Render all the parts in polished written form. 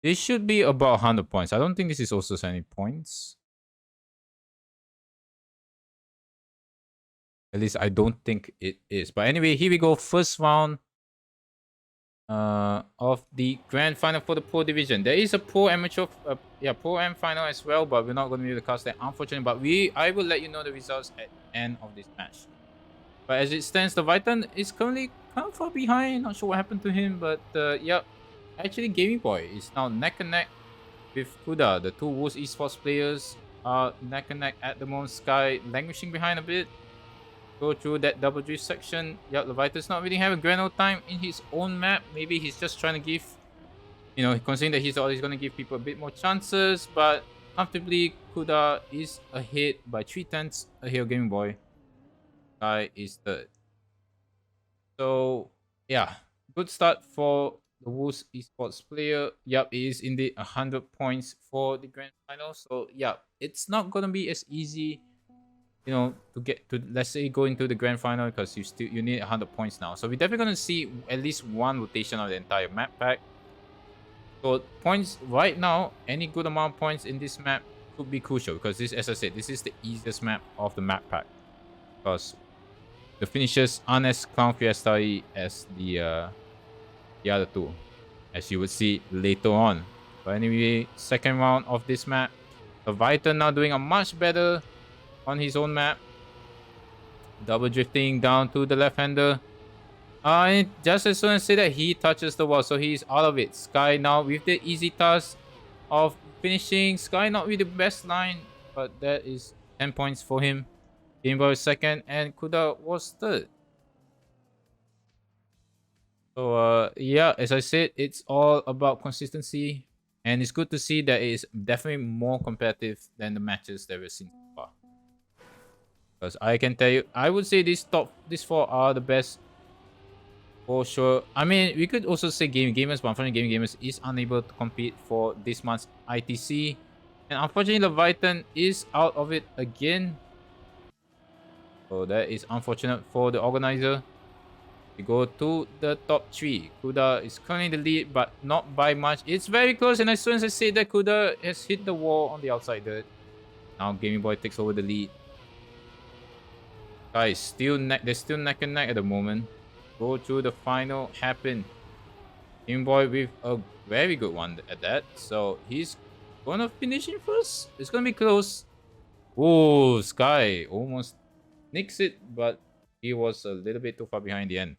This should be about 100 points. I don't think this is also 70 points. At least I don't think it is. But anyway, here we go. First round of the grand final for the pro division. There is a pro amateur, pro am final as well, but we're not going to be able to cast that, unfortunately. But I will let you know the results at the end of this match. But as it stands, the lvyathan is currently kind of far behind. Not sure what happened to him, but yep. Actually, Gaming Boy is now neck and neck with Kuda. The two worst esports players are neck and neck at the moment. Sky languishing behind a bit. Go through that double drift section. Yep, lvyathan's not really having grand old time in his own map. Maybe he's just trying to give, considering that he's always going to give people a bit more chances. But comfortably, Kuda is ahead by 3/10 ahead of Gaming Boy. Sky is third. So, yeah, good start for the worst esports player. Yep, it is indeed 100 points for the grand final. So, yeah, it's not going to be as easy, to get to, let's say, go into the grand final, because you need 100 points now. So we're definitely going to see at least one rotation of the entire map pack. So points right now, any good amount of points in this map could be crucial, because this, as I said, this is the easiest map of the map pack, because the finishes aren't as clown fiesta as the other two, as you would see later on. But anyway, second round of this map, the lvyathan now doing a much better on his own map. Double drifting down to the left-hander. Just as soon as I say that, he touches the wall, so he's out of it. Sky now with the easy task of finishing. Sky not with the best line, but that is 10 points for him. Game Boy was second, and Kuda was third. So, yeah, as I said, it's all about consistency. And it's good to see that it is definitely more competitive than the matches that we've seen so far. Because I can tell you, I would say these four are the best for sure. I mean, we could also say Gaming Gamers, but unfortunately, Gaming Gamers is unable to compete for this month's ITC. And unfortunately, lvyathan is out of it again. So that is unfortunate for the organizer. We go to the top 3. Kuda is currently in the lead, but not by much. It's very close, and as soon as I say that, Kuda has hit the wall on the outside dirt. Now Gaming Boy takes over the lead. Guys, they're still neck and neck at the moment. Go to the final happen. Game Boy with a very good one at that. So he's gonna finish in first. It's gonna be close. Oh, Sky almost nicks it, but he was a little bit too far behind the end.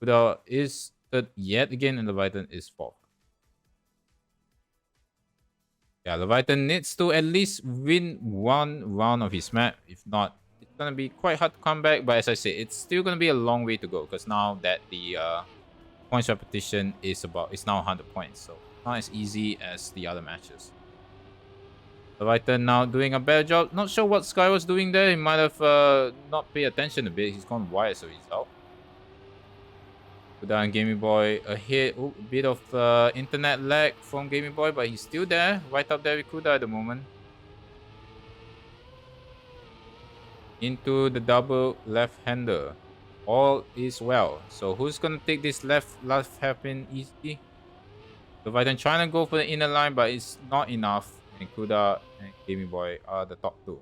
Kuda is third yet again, and lvyathan is fourth. Yeah, lvyathan needs to at least win one round of his map. If not, it's gonna be quite hard to come back. But as I say, it's still gonna be a long way to go, because now that the points repetition is now 100 points, so not as easy as the other matches. lvyathan now doing a better job. Not sure what Sky was doing there. He might have not paid attention a bit. He's gone wide as a result. Kuda and Gaming Boy ahead. Ooh, a bit of internet lag from Gaming Boy, but he's still there, right up there with Kuda at the moment. Into the double left-hander. All is well. So who's gonna take this left hairpin easy? lvyathan trying to go for the inner line, but it's not enough. And Kuda and Gaming Boy are the top 2.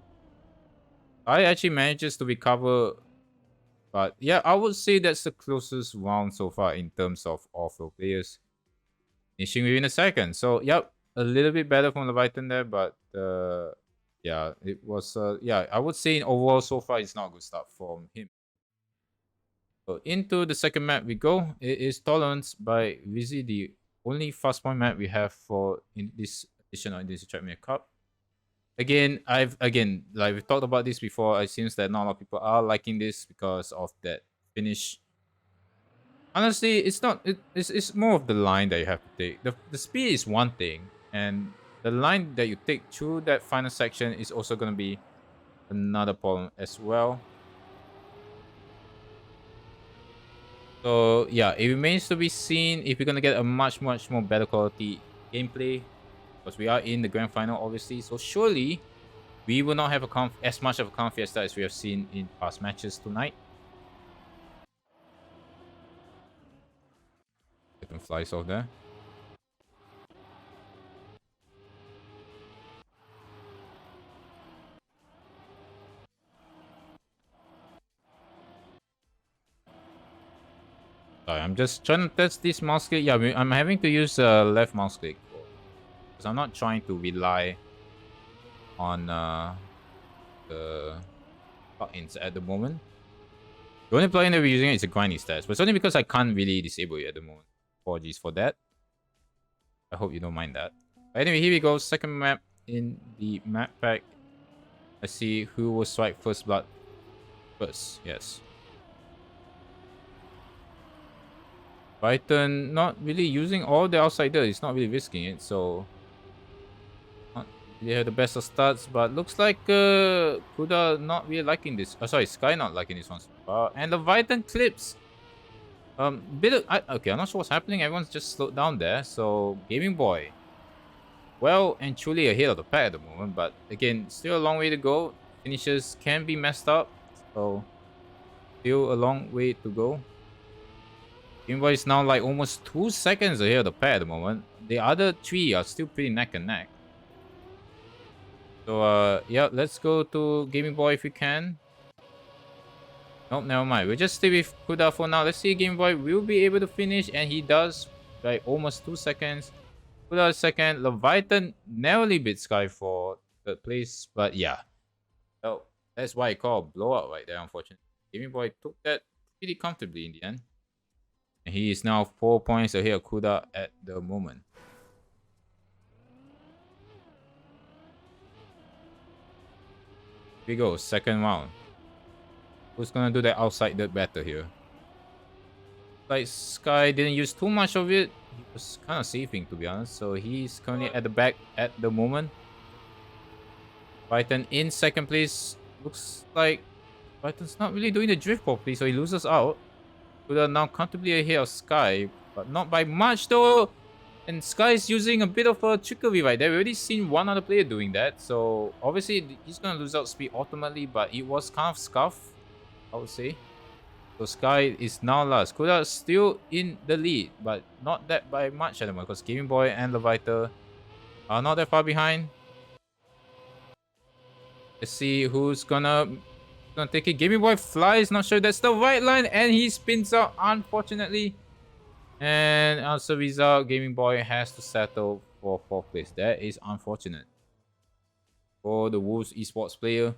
I actually manages to recover, but yeah, I would say that's the closest round so far in terms of off-road players. Finishing within a second. So yep, a little bit better from lvyathan there, but yeah, it was I would say in overall so far it's not a good start from him. So into the second map we go. It is Tolerance by Rizzy, the only fast point map we have for in this edition of Indonesia Trackmania Cup. Again, like we've talked about this before, it seems that not a lot of people are liking this because of that finish. Honestly, it's not. It's more of the line that you have to take. The speed is one thing, and the line that you take through that final section is also going to be another problem as well. So yeah, it remains to be seen if we're gonna get a much more better quality gameplay, because we are in the grand final, obviously. So surely we will not have as much of a clown fiesta as we have seen in past matches tonight. Get them flies off there. Sorry, I'm just trying to test this mouse click. Yeah, I'm having to use left mouse click because I'm not trying to rely on the plugins at the moment. The only plugin that we're using is a grinding stats, but it's only because I can't really disable it at the moment. Apologies for that. I hope you don't mind that. But anyway, here we go. Second map in the map pack. Let's see who will strike first blood first. Yes. Python not really using all the outsider. He's not really risking it, so not really have the best of starts. But looks like Kuda not really liking this. Oh, sorry, Sky not liking this one. And the Vyton clips. Okay, I'm not sure what's happening. Everyone's just slowed down there. So Gaming Boy, well and truly ahead of the pack at the moment. But again, still a long way to go. Finishes can be messed up. So still a long way to go. Game Boy is now like almost 2 seconds ahead of the pack at the moment. The other 3 are still pretty neck and neck. So yeah, let's go to Gaming Boy if we can. Nope, never mind. We'll just stay with Kuda for now. Let's see, Game Boy will be able to finish, and he does by almost 2 seconds. Kuda second. Leviathan narrowly beat Sky for third place, but yeah. So that's why I call blowout right there, unfortunately. Gaming Boy took that pretty comfortably in the end. And he is now 4 points ahead of Kuda at the moment. Here we go, second round. Who's gonna do that outside dirt better here? Like Sky didn't use too much of it. He was kind of saving, to be honest. So he's currently at the back at the moment. Python in second place. Looks like Python's not really doing the drift properly, so he loses out. Kuda now comfortably ahead of Sky, but not by much though. And Sky is using a bit of a trickery right there. We already seen one other player doing that, so obviously he's gonna lose out speed ultimately, but it was kind of scuffed, I would say. So Sky is now last. Kuda is still in the lead, but not that by much at the moment because Gaming Boy and Levita are not that far behind. Let's see who's gonna take it. Gaming Boy flies, not sure that's the right line, and he spins out, unfortunately. And as a result, Gaming Boy has to settle for 4th place. That is unfortunate for the Wolves esports player.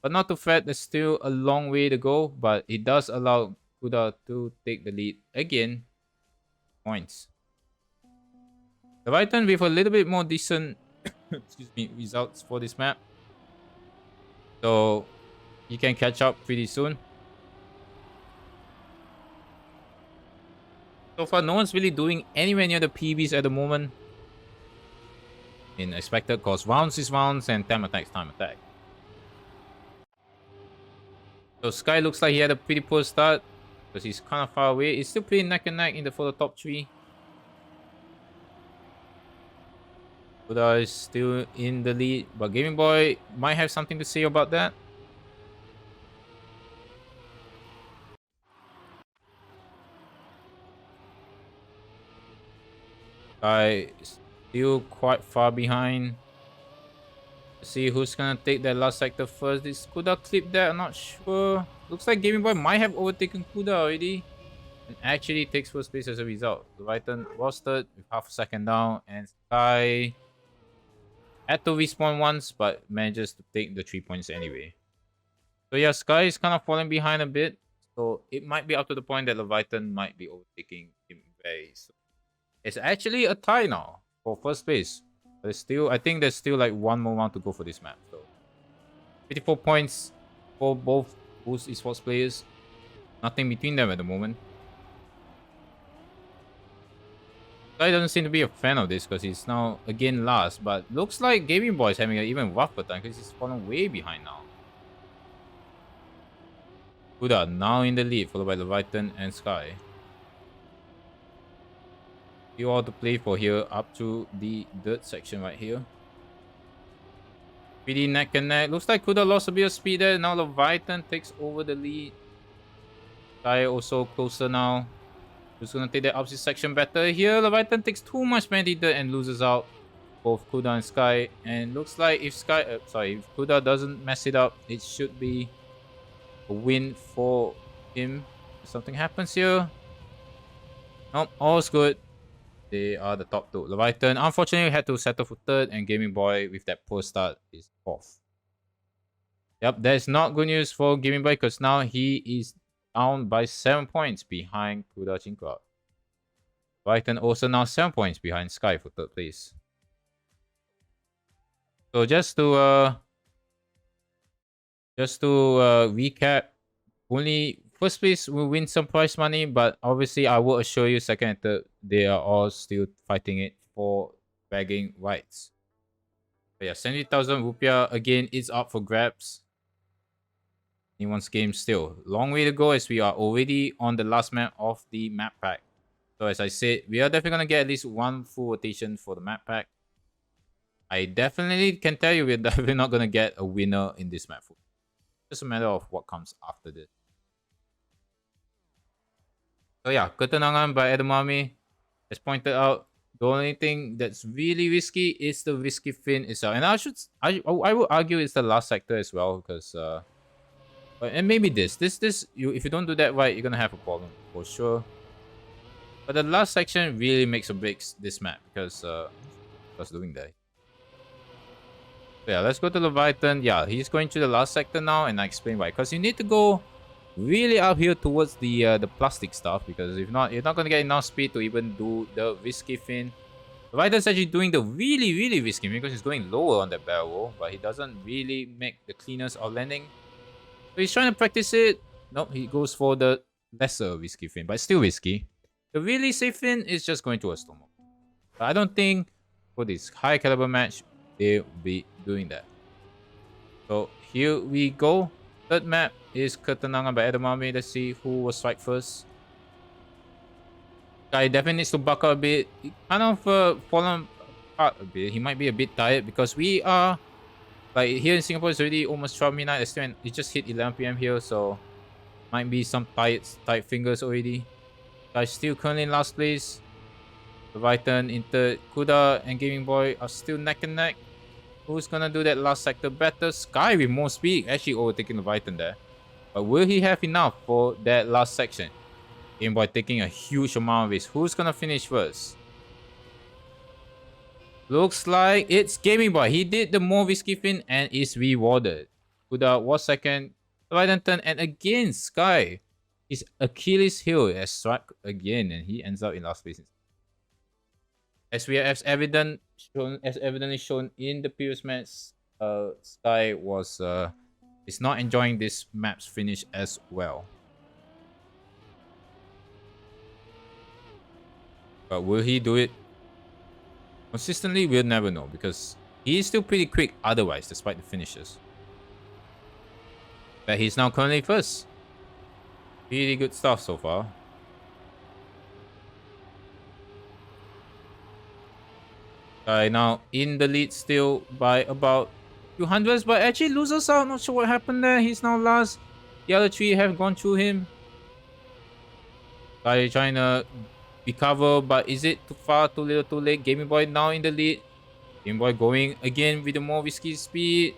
But not too fat, there's still a long way to go, but it does allow Kuda to take the lead again. Points. The Vyton with a little bit more decent excuse me, results for this map. So you can catch up pretty soon. So far, no one's really doing anywhere near the PBs at the moment. In expected, cause rounds is rounds and time attacks time attack. So Sky looks like he had a pretty poor start because he's kind of far away. He's still pretty neck and neck for the top 3. Kuda is still in the lead, but Gaming Boy might have something to say about that. Sky is still quite far behind. Let's see who's gonna take that last sector first. Did Kuda clip that? I'm not sure. Looks like Gaming Boy might have overtaken Kuda already. And actually takes first place as a result. Leviathan was third with half a second down. And Sky had to respawn once, but manages to take the 3 points anyway. So yeah, Sky is kind of falling behind a bit. So it might be up to the point that Leviathan might be overtaking him very soon. It's actually a tie now for first place. There's still, I think there's still like one more round to go for this map. So 54 points for both esports players. Nothing between them at the moment. Guy doesn't seem to be a fan of this because he's now again last. But looks like Gaming Boy is having an even rougher time because he's fallen way behind now. Kuda now in the lead, followed by Leviathan and Sky. You all to play for here up to the dirt section right here. Pretty neck and neck. Looks like Kuda lost a bit of speed there. Now Leviathan takes over the lead. Sky also closer now. Who's gonna take the opposite section better here? Leviathan takes too much penalty dirt and loses out both Kuda and Sky. And looks like if if Kuda doesn't mess it up, it should be a win for him. If something happens here. Nope, all's good. They are the top two. Leviathan, unfortunately, had to settle for third, and Gaming Boy, with that poor start, is fourth. Yep, that is not good news for Gaming Boy because now he is down by 7 points behind Kuda Chinkwa. Leviathan also now 7 points behind Sky for third place. So just to recap, only first place will win some prize money, but obviously I will assure you second and third, they are all still fighting it for bragging rights. But yeah, 70,000 rupiah again is up for grabs. Anyone's game still. Long way to go as we are already on the last map of the map pack. So as I said, we are definitely going to get at least one full rotation for the map pack. I definitely can tell you we're definitely not going to get a winner in this map. Just a matter of what comes after this. So yeah, Ketenangan by Edamame. As pointed out, the only thing that's really risky is the risky fin itself. And I would argue it's the last sector as well because and maybe this you if you don't do that right, you're gonna have a problem for sure. But the last section really makes or breaks this map because what's doing that. So yeah, let's go to Leviathan. Yeah, he's going to the last sector now, and I explain why. Because you need to go really up here towards the plastic stuff, because if not, you're not gonna get enough speed to even do the risky fin. Leviathan's actually doing the really risky fin because he's going lower on that barrel roll, but he doesn't really make the cleanest of landing. So he's trying to practice it. Nope, he goes for the lesser risky fin, but still risky. The really safe fin is just going to a slow mo. But I don't think for this high caliber match they'll be doing that. So here we go. Third map is Ketenangan by Edamame. Let's see who will strike first. Guy definitely needs to buck up a bit. He kind of fallen apart a bit. He might be a bit tired because we are like here in Singapore. It's already almost 12 midnight. It just hit 11 p.m. here, so might be some tight fingers already. Guy's still currently in last place. Leviathan in third. Kuda and Gaming Boy are still neck and neck. Who's gonna do that last sector better? Sky with more speed, actually overtaking Leviathan there. But will he have enough for that last section? Game Boy taking a huge amount of risk. Who's gonna finish first? Looks like it's Gaming Boy. He did the more risky fin and is rewarded. Kuda was second. Leviathan and again Sky. His Achilles heel has struck again and he ends up in last place. As we have evidently shown in the previous match, Sky is not enjoying this map's finish as well. But will he do it consistently? We'll never know because he is still pretty quick otherwise, despite the finishes. But he's now currently first. Really good stuff so far. Now in the lead still by about 200s, but actually loses out. Not sure what happened there. He's now last. The other three have gone through him. Guy trying to recover, but is it too far, too little, too late? Gaming Boy now in the lead. Gaming Boy going again with the more risky speed.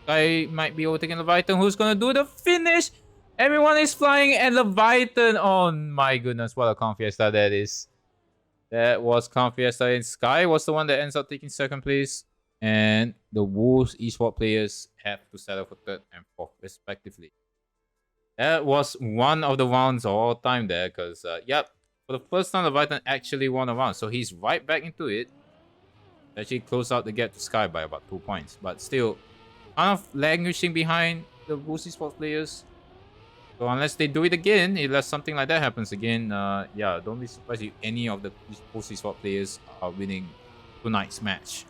Guy might be overtaking Leviathan. Who's gonna do the finish? Everyone is flying and Leviathan. Oh my goodness, what a Kong Fiesta that is. That was Kong Fiesta, and Sky was the one that ends up taking second place. And the Wolves esports players have to settle for third and fourth respectively. That was one of the rounds of all time there, because yep, for the first time Leviathan actually won a round. So he's right back into it. Actually closed out the gap to Sky by about 2 points. But still, kind of languishing behind the Wolves esports players. So unless they do it again, unless something like that happens again, yeah, don't be surprised if any of the post-sport players are winning tonight's match.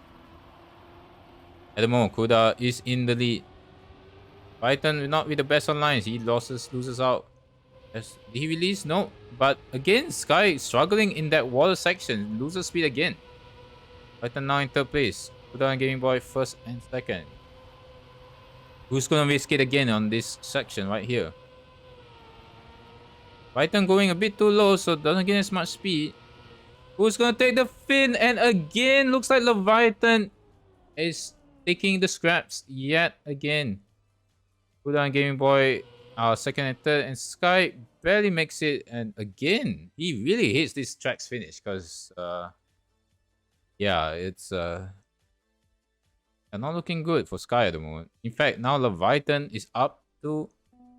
At the moment, Kuda is in the lead. Python not with the best on lines. He loses out. Did he release? No. But again, Sky struggling in that water section. Loses speed again. Python now in third place. Kuda and Gaming Boy first and second. Who's gonna risk it again on this section right here? Python going a bit too low, so doesn't get as much speed. Who's gonna take the fin? And again, looks like Leviathan is taking the scraps yet again. Kuda and Gaming Boy second and third, and Sky barely makes it. And again, he really hates this track's finish because, yeah, it's not looking good for Sky at the moment. In fact, now Leviathan is up to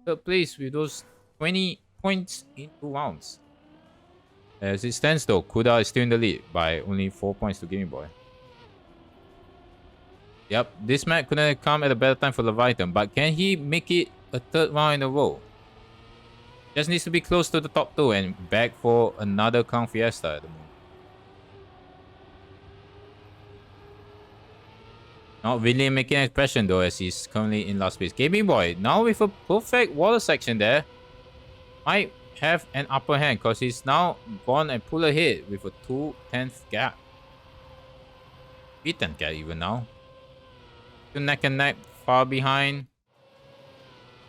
third place with those 20 points in 2 rounds. As it stands, though, Kuda is still in the lead by only 4 points to Gaming Boy. Yep, this match couldn't have come at a better time for Leviathan, but can he make it a third round in a row? Just needs to be close to the top 2 and back for another Crown Fiesta at the moment. Not really making an impression though, as he's currently in last place. Gaming Boy, now with a perfect water section there, might have an upper hand because he's now gone and pulled ahead with a 2/10 gap. 3/10 gap even now. Still neck and neck, far behind.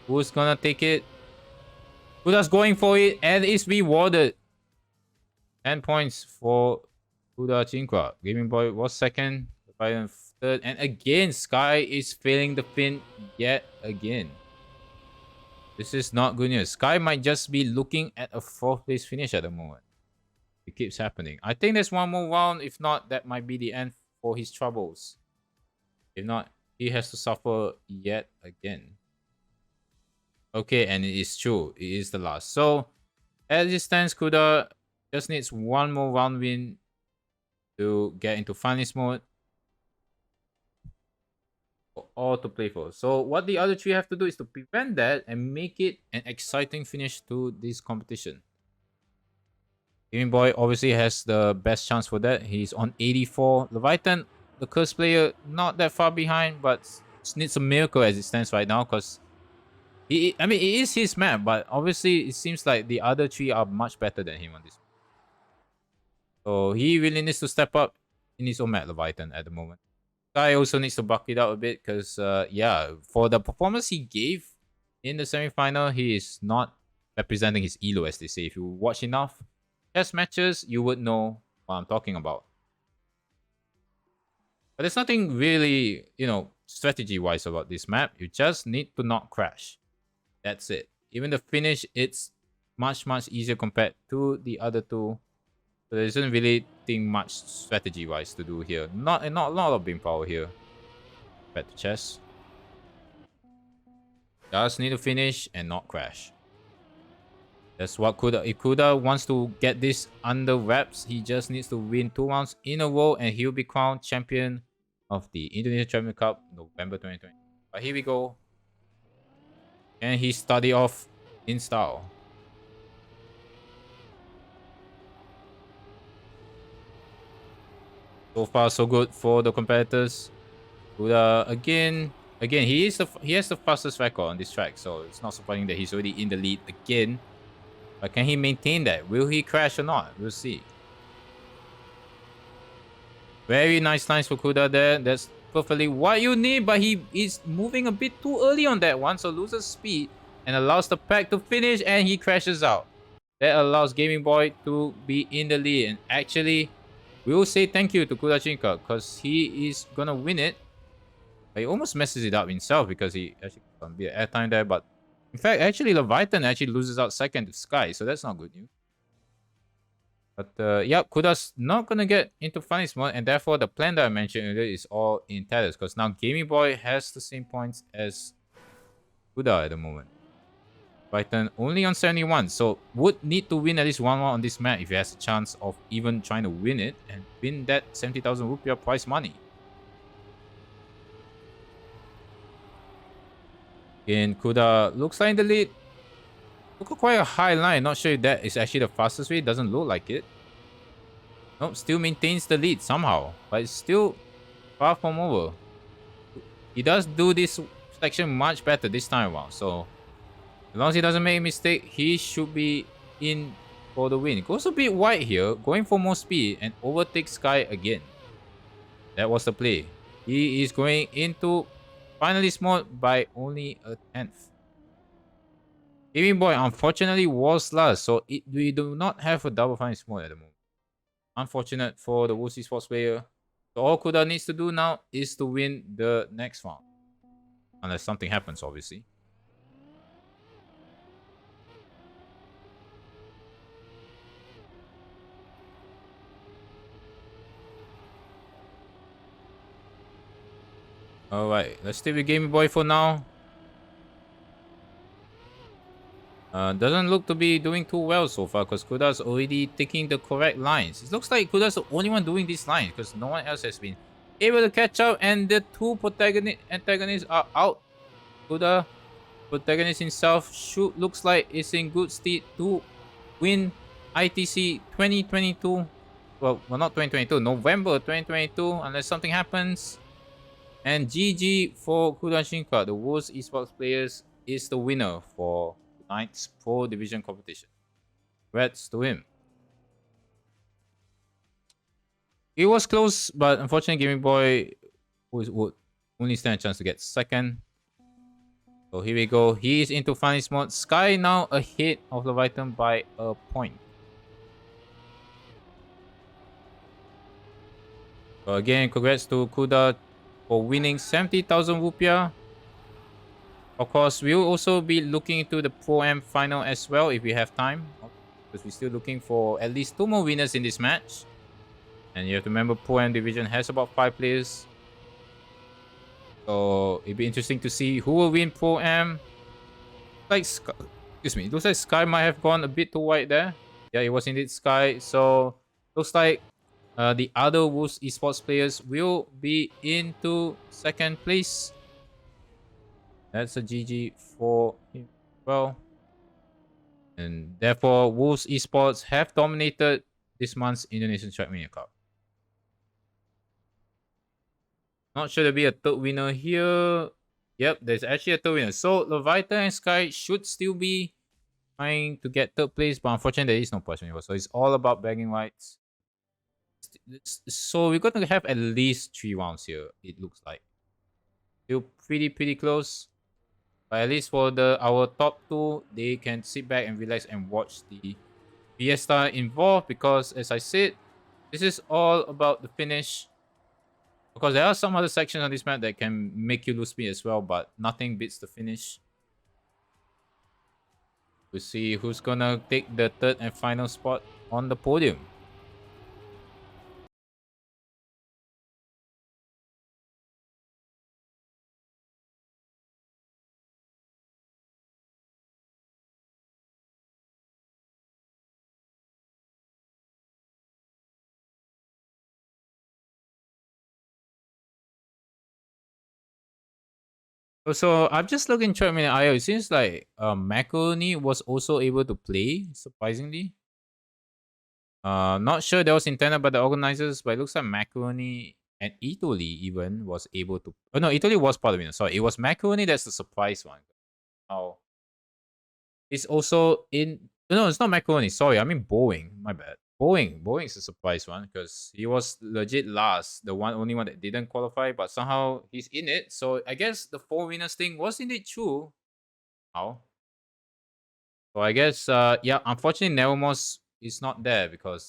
Who's gonna take it? Kuda's going for it and is rewarded. 10 points for Kuda Chinkwa. Gaming Boy was second, Leviathan third, and again, Sky is failing the fin yet again. This is not good news. Sky might just be looking at a 4th place finish at the moment. It keeps happening. I think there's one more round. If not, that might be the end for his troubles. If not, he has to suffer yet again. Okay, and it is true. It is the last. So, as it stands, Kuda just needs one more round win to get into finalist mode. For all to play for. So, what the other 3 have to do is to prevent that and make it an exciting finish to this competition. Gaming Boy obviously has the best chance for that. He's on 84. Leviathan, the cursed player, not that far behind, but needs a miracle as it stands right now because it is his map, but obviously it seems like the other 3 are much better than him on this. So he really needs to step up in his own map, Leviathan, at the moment. Sky also needs to buck it out a bit because, yeah, for the performance he gave in the semi-final, he is not representing his elo, as they say. If you watch enough test matches, you would know what I'm talking about. But there's nothing really, strategy-wise about this map. You just need to not crash. That's it. Even the finish, it's much, much easier compared to the other 2. So there isn't really much strategy-wise to do here. Not a lot of beam power here. Compared to chess. Just need to finish and not crash. That's what Kuda. If Kuda wants to get this under wraps, he just needs to win 2 rounds in a row and he'll be crowned champion of the Indonesia Trackmania Cup November 2020. But here we go. And he started off in style. So far, so good for the competitors. Kuda again, he has the fastest record on this track, so it's not surprising that he's already in the lead again. But can he maintain that? Will he crash or not? We'll see. Very nice lines for Kuda there. That's perfectly what you need, but he is moving a bit too early on that one, so loses speed and allows the pack to finish, and he crashes out. That allows Gaming Boy to be in the lead, and actually, we will say thank you to Kuda Chinkwa because he is gonna win it. But he almost messes it up himself because he actually got a bit of airtime there, but in fact, actually, Leviathan actually loses out second to Sky, so that's not good news. But, yeah, Kuda's not going to get into finalist mode, and therefore the plan that I mentioned earlier is all in tatters, because now Gaming Boy has the same points as Kuda at the moment. Leviathan only on 71, so would need to win at least 1 round on this map if he has a chance of even trying to win it and win that 70,000 rupiah prize money. Again, Kuda looks like in the lead. Look at quite a high line. Not sure if that is actually the fastest way. It doesn't look like it. Nope, still maintains the lead somehow. But it's still far from over. He does do this section much better this time around. So, as long as he doesn't make a mistake, he should be in for the win. Goes a bit wide here. Going for more speed and overtakes Sky again. That was the play. He is going into finalist mode by only a 10th. Gaming Boy unfortunately was last, so we do not have a double finalist mode at the moment. Unfortunate for the Wuxi Sports player. So all Kuda needs to do now is to win the next round. Unless something happens, obviously. Alright, let's stay with Game Boy for now. Doesn't look to be doing too well so far because Kuda's already taking the correct lines. It looks like Kuda's the only one doing these lines because no one else has been able to catch up, and the two antagonists are out. Kuda, protagonist himself, looks like is in good state to win ITC 2022. Well, not 2022, November 2022, unless something happens. And GG for Kuda Shinka, the world's esports players, is the winner for tonight's Pro Division competition. Congrats to him. It was close, but unfortunately, Gaming Boy would only stand a chance to get second. So here we go. He is into finalist mode. Sky now ahead of Leviathan by a point. So again, congrats to Kuda for winning 70,000 rupiah. Of course, we'll also be looking into the Pro-Am final as well if we have time. Because we're still looking for at least 2 more winners in this match. And you have to remember, Pro-Am division has about 5 players. So it'll be interesting to see who will win Pro-Am. Like excuse me, looks like Sky might have gone a bit too wide there. Yeah, it was indeed Sky. So looks like the other Wolves esports players will be into second place. That's a GG for him as well. And therefore, Wolves esports have dominated this month's Indonesian Trackmania Cup. Not sure there'll be a third winner here. Yep, there's actually a third winner. So Leviathan and Sky should still be trying to get third place, but unfortunately there is no Prizemoney. So it's all about bragging rights. So we're going to have at least 3 rounds here, it looks like. Still pretty close. But at least for our top 2, they can sit back and relax and watch the Fiesta involved, because as I said, this is all about the finish. Because there are some other sections on this map that can make you lose speed as well, but nothing beats the finish. We'll see who's gonna take the third and final spot on the podium. So I'm just looking Trackmania IO. It seems like Macaroni was also able to play, surprisingly. Not sure that was intended by the organizers, but it looks like Macaroni and Italy even was able to. Oh no, Italy was part of it. Sorry, it was Macaroni that's the surprise one. Oh, it's also in. No, it's not Macaroni. Sorry, I mean Boeing. My bad. Boeing's a surprise one because he was legit last, the only one that didn't qualify, but somehow he's in it. So I guess the 4 winners thing was indeed true. How? So I guess yeah, unfortunately Nevermos is not there because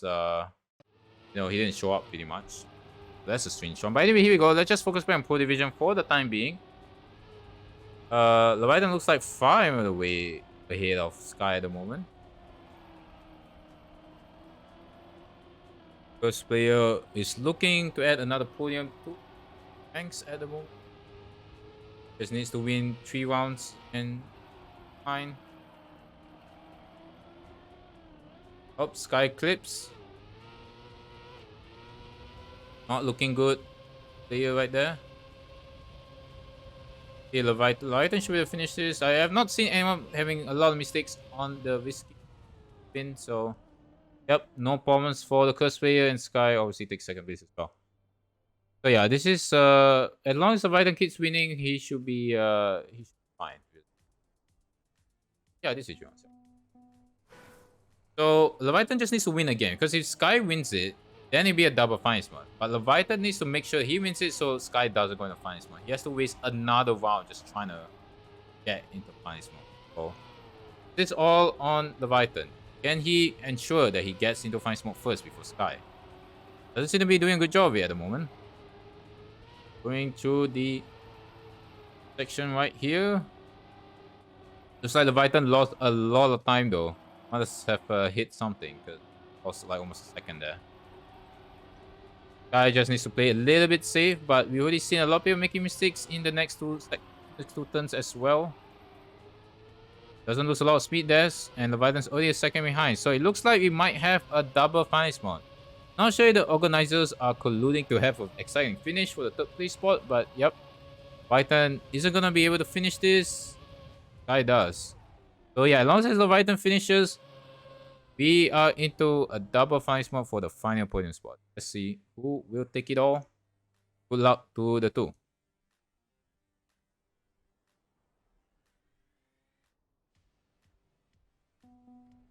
he didn't show up pretty much. That's a strange one. But anyway, here we go. Let's just focus back on Pro Division for the time being. Leviathan looks like far the way ahead of Sky at the moment. First player is looking to add another podium to ranks at the moment. Just needs to win 3 rounds and fine. Oh, Sky clips. Not looking good. Player right there. Okay, Leviathan should be able to finish this. I have not seen anyone having a lot of mistakes on the risky spin, so yep, no problems for the cursed player, and Sky obviously takes second place as well. So yeah, this is as long as Leviathan keeps winning, he should be fine. Yeah, this is your answer. So Leviathan just needs to win again, because if Sky wins it, then it'll be a double finals mode. But Leviathan needs to make sure he wins it so Sky doesn't go into finals mode. He has to waste another round just trying to get into finals mode. So this is all on Leviathan. Can he ensure that he gets into finals mode first before Sky? Doesn't seem to be doing a good job of it at the moment. Going through the section right here. Looks like Leviathan lost a lot of time though. Must have hit something, because lost like almost a second there. Guy just needs to play a little bit safe, but we already seen a lot of people making mistakes in the next two turns as well. Doesn't lose a lot of speed there, and Leviathan's already a second behind. So it looks like we might have a double finalist mod. Not sure if the organizers are colluding to have an exciting finish for the third place spot, but yep. Leviathan isn't gonna be able to finish this. Guy does. So yeah, as long as Leviathan finishes, we are into a double finalist mode for the final podium spot. Let's see who will take it all. Good luck to the two.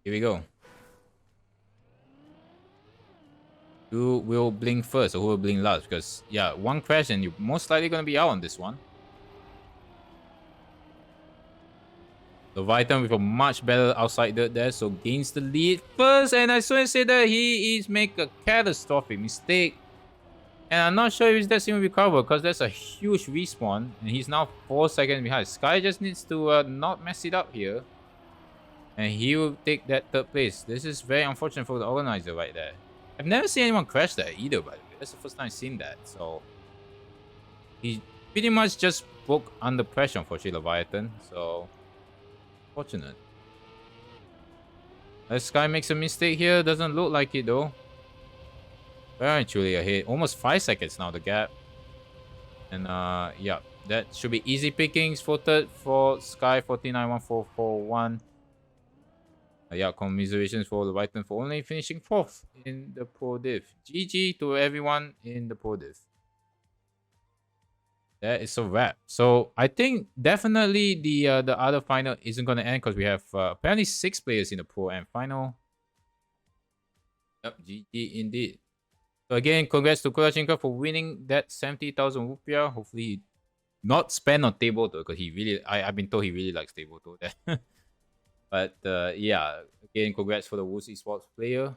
Here we go. Who will blink first or who will blink last? Because yeah, one crash and you're most likely gonna be out on this one. Leviathan with a much better outside dirt there, so gains the lead first. And I saw him say that he is make a catastrophic mistake. And I'm not sure if his destiny will recover because there's a huge respawn. And he's now 4 seconds behind. Sky just needs to not mess it up here. And he will take that third place. This is very unfortunate for the organizer right there. I've never seen anyone crash there either, by the way. That's the first time I've seen that. So he pretty much just broke under pressure, unfortunately, Leviathan. So fortunate. This guy makes a mistake here. Doesn't look like it though. Very truly ahead. Almost 5 seconds now, the gap. And yeah, that should be easy pickings for third for Sky 491441. Yeah, commiserations for Leviathan for only finishing 4th in the Pro Div. GG to everyone in the Pro Div. That is a wrap. So I think definitely the other final isn't gonna end because we have apparently 6 players in the Pro and final. Yep, GG indeed. So again, congrats to Kulachenko for winning that 70,000 rupiah. Hopefully, not spend on table though, because he really I've been told he really likes table though. But yeah, again, congrats for the Woods Esports player.